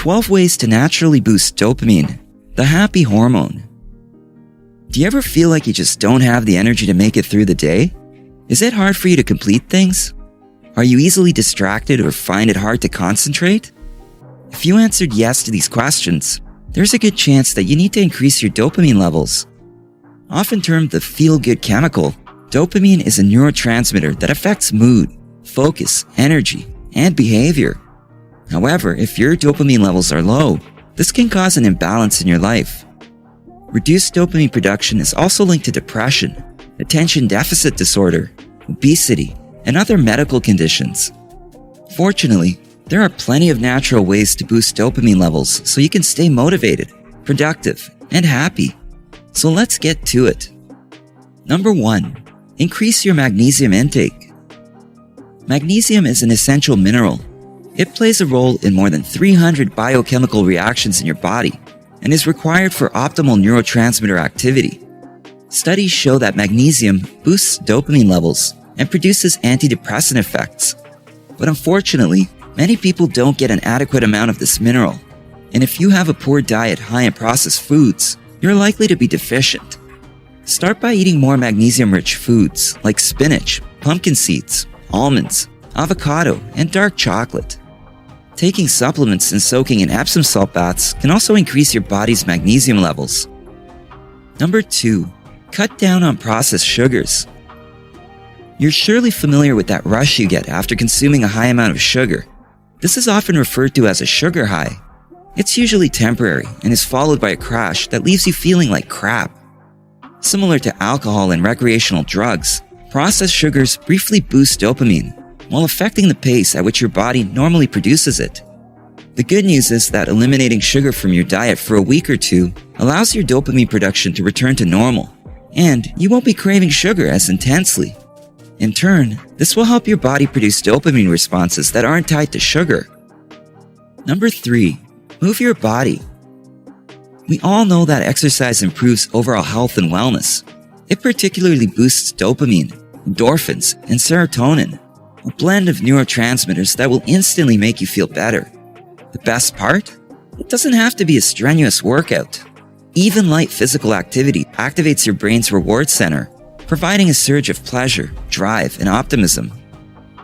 12 ways to naturally boost dopamine, the happy hormone. Do you ever feel like you just don't have the energy to make it through the day? Is it hard for you to complete things? Are you easily distracted or find it hard to concentrate? If you answered yes to these questions, there's a good chance that you need to increase your dopamine levels. Often termed the feel-good chemical, dopamine is a neurotransmitter that affects mood, focus, energy, and behavior. However, if your dopamine levels are low, this can cause an imbalance in your life. Reduced dopamine production is also linked to depression, attention deficit disorder, obesity, and other medical conditions. Fortunately, there are plenty of natural ways to boost dopamine levels so you can stay motivated, productive, and happy. So let's get to it. Number 1. Increase your magnesium intake. Magnesium is an essential mineral. It plays a role in more than 300 biochemical reactions in your body and is required for optimal neurotransmitter activity. Studies show that magnesium boosts dopamine levels and produces antidepressant effects. But unfortunately, many people don't get an adequate amount of this mineral. And if you have a poor diet high in processed foods, you're likely to be deficient. Start by eating more magnesium-rich foods like spinach, pumpkin seeds, almonds, avocado, and dark chocolate. Taking supplements and soaking in Epsom salt baths can also increase your body's magnesium levels. Number 2. Cut down on processed sugars. You're surely familiar with that rush you get after consuming a high amount of sugar. This is often referred to as a sugar high. It's usually temporary and is followed by a crash that leaves you feeling like crap. Similar to alcohol and recreational drugs, processed sugars briefly boost dopamine, while affecting the pace at which your body normally produces it. The good news is that eliminating sugar from your diet for a week or two allows your dopamine production to return to normal, and you won't be craving sugar as intensely. In turn, this will help your body produce dopamine responses that aren't tied to sugar. Number 3. Move your body. We all know that exercise improves overall health and wellness. It particularly boosts dopamine, endorphins, and serotonin, a blend of neurotransmitters that will instantly make you feel better. The best part? It doesn't have to be a strenuous workout. Even light physical activity activates your brain's reward center, providing a surge of pleasure, drive, and optimism.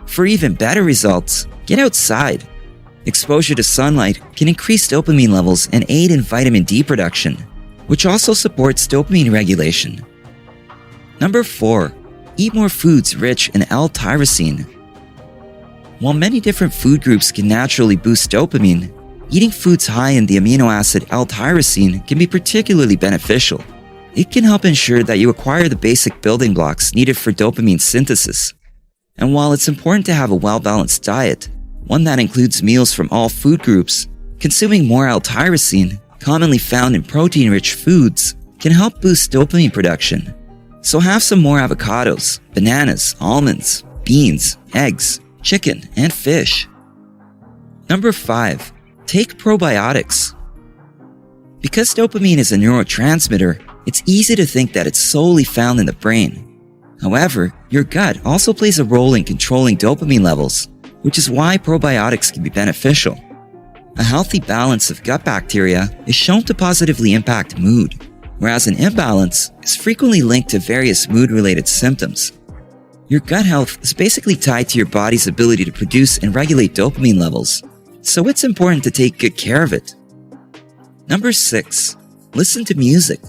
For even better results, get outside. Exposure to sunlight can increase dopamine levels and aid in vitamin D production, which also supports dopamine regulation. Number 4. Eat more foods rich in L-tyrosine. While many different food groups can naturally boost dopamine, eating foods high in the amino acid L-tyrosine can be particularly beneficial. It can help ensure that you acquire the basic building blocks needed for dopamine synthesis. And while it's important to have a well-balanced diet, one that includes meals from all food groups, consuming more L-tyrosine, commonly found in protein-rich foods, can help boost dopamine production. So have some more avocados, bananas, almonds, beans, eggs, chicken, and fish. Number 5. Take probiotics. Because dopamine is a neurotransmitter, it's easy to think that it's solely found in the brain. However, your gut also plays a role in controlling dopamine levels, which is why probiotics can be beneficial. A healthy balance of gut bacteria is shown to positively impact mood, whereas an imbalance is frequently linked to various mood-related symptoms. Your gut health is basically tied to your body's ability to produce and regulate dopamine levels, so it's important to take good care of it. Number 6. Listen to music.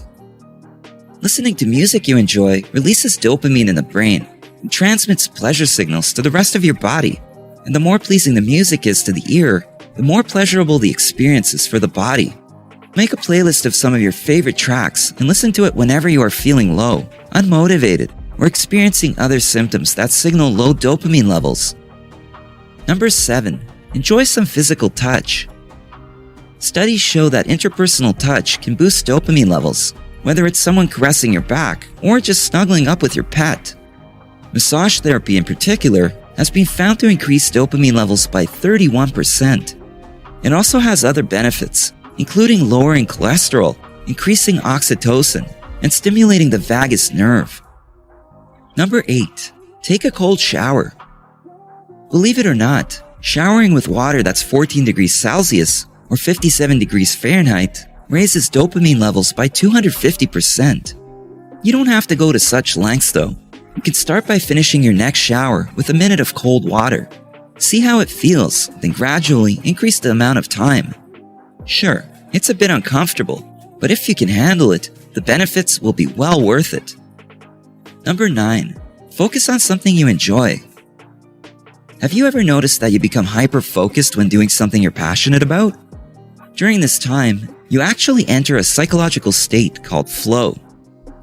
Listening to music you enjoy releases dopamine in the brain and transmits pleasure signals to the rest of your body. And the more pleasing the music is to the ear, the more pleasurable the experience is for the body. Make a playlist of some of your favorite tracks and listen to it whenever you are feeling low, unmotivated, or experiencing other symptoms that signal low dopamine levels. Number 7. Enjoy some physical touch. Studies show that interpersonal touch can boost dopamine levels, whether it's someone caressing your back or just snuggling up with your pet. Massage therapy in particular has been found to increase dopamine levels by 31%. It also has other benefits, including lowering cholesterol, increasing oxytocin, and stimulating the vagus nerve. Number 8. Take a cold shower. Believe it or not, showering with water that's 14 degrees Celsius or 57 degrees Fahrenheit, raises dopamine levels by 250%. You don't have to go to such lengths though. You can start by finishing your next shower with a minute of cold water. See how it feels, then gradually increase the amount of time. Sure, it's a bit uncomfortable, but if you can handle it, the benefits will be well worth it. Number 9. Focus on something you enjoy. Have you ever noticed that you become hyper-focused when doing something you're passionate about? During this time, you actually enter a psychological state called flow.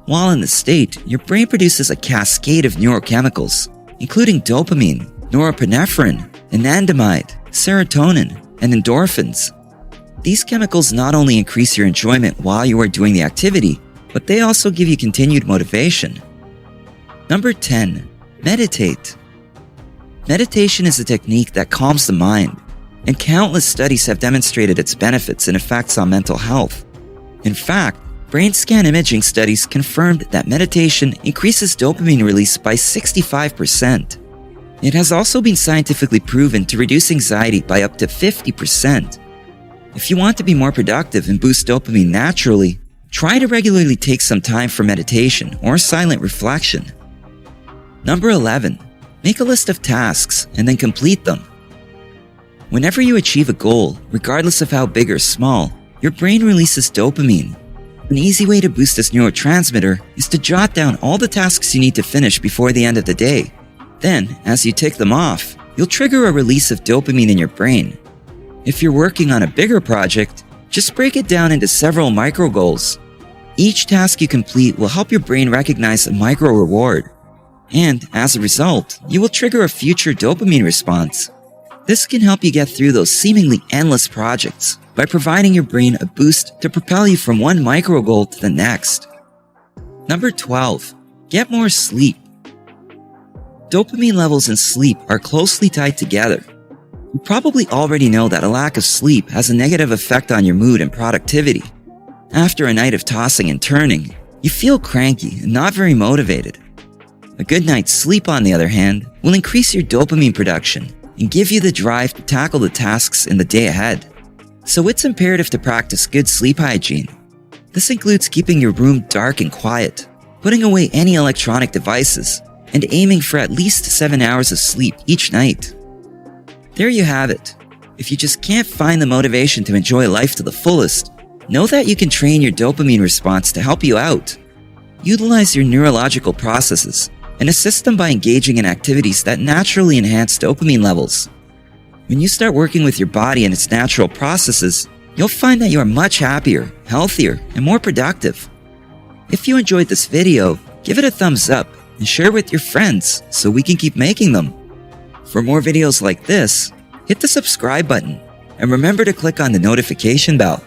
While in this state, your brain produces a cascade of neurochemicals, including dopamine, norepinephrine, anandamide, serotonin, and endorphins. These chemicals not only increase your enjoyment while you are doing the activity, but they also give you continued motivation. Number 10. Meditate. Meditation is a technique that calms the mind, and countless studies have demonstrated its benefits and effects on mental health. In fact, brain scan imaging studies confirmed that meditation increases dopamine release by 65%. It has also been scientifically proven to reduce anxiety by up to 50%. If you want to be more productive and boost dopamine naturally, try to regularly take some time for meditation or silent reflection. Number 11. Make a list of tasks and then complete them. Whenever you achieve a goal, regardless of how big or small, your brain releases dopamine. An easy way to boost this neurotransmitter is to jot down all the tasks you need to finish before the end of the day. Then, as you tick them off, you'll trigger a release of dopamine in your brain. If you're working on a bigger project, just break it down into several micro goals. Each task you complete will help your brain recognize a micro reward. And as a result, you will trigger a future dopamine response. This can help you get through those seemingly endless projects by providing your brain a boost to propel you from one micro goal to the next. Number 12. Get more sleep. Dopamine levels in sleep are closely tied together. You probably already know that a lack of sleep has a negative effect on your mood and productivity. After a night of tossing and turning, you feel cranky and not very motivated. A good night's sleep, on the other hand, will increase your dopamine production and give you the drive to tackle the tasks in the day ahead. So it's imperative to practice good sleep hygiene. This includes keeping your room dark and quiet, putting away any electronic devices, and aiming for at least 7 hours of sleep each night. There you have it. If you just can't find the motivation to enjoy life to the fullest, know that you can train your dopamine response to help you out. Utilize your neurological processes and assist them by engaging in activities that naturally enhance dopamine levels. When you start working with your body and its natural processes, you'll find that you are much happier, healthier, and more productive. If you enjoyed this video, give it a thumbs up and share with your friends so we can keep making them. For more videos like this, hit the subscribe button and remember to click on the notification bell.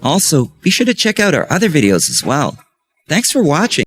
Also, be sure to check out our other videos as well. Thanks for watching.